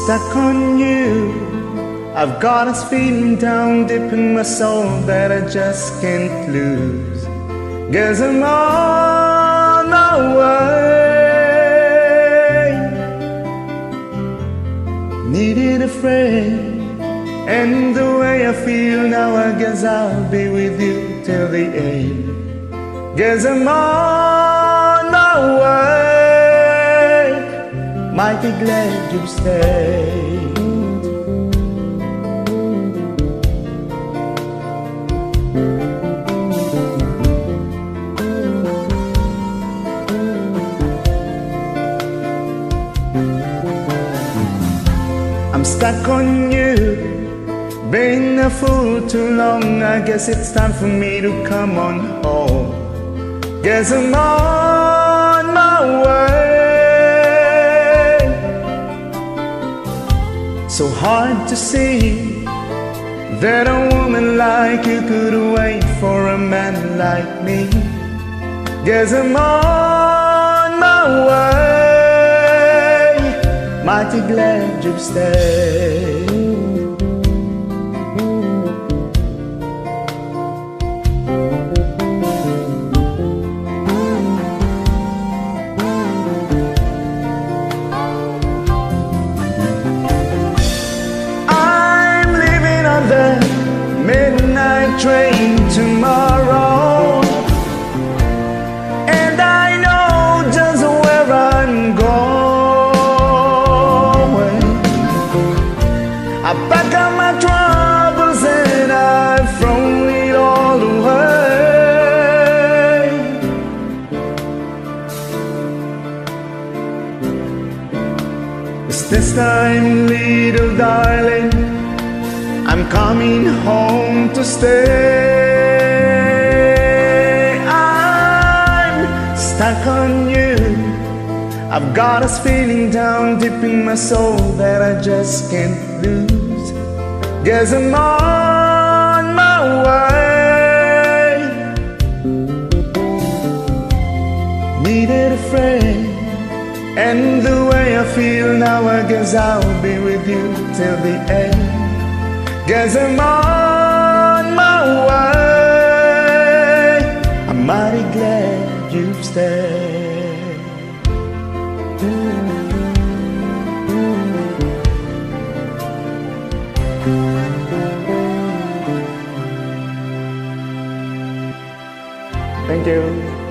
stuck on you. I've got this feeling down deep in my soul that I just can't lose. Guess I'm on my way. Needed a friend, and the way I feel now, I guess I'll be with you till the end. Guess I'm on my way. Might be glad you stayed. I'm stuck on you, been a fool too long. I guess it's time for me to come on home. Guess I'm on my way. So hard to see that a woman like you could wait for a man like me. Guess I'm on my way. Mighty glad you've stayed. I'm leaving on the midnight train tomorrow, and I know just where I'm going. I pack up my troubles and I've thrown it all away. It's this time, little darling, I'm coming home to stay. I'm stuck on you. I've got this feeling down deep in my soul that I just can't lose. Guess I'm on my way. Needed a friend, and the way I feel now, I guess I'll be with you till the end. Guess I'm on my way. I'm mighty glad you've stayed. Thank you.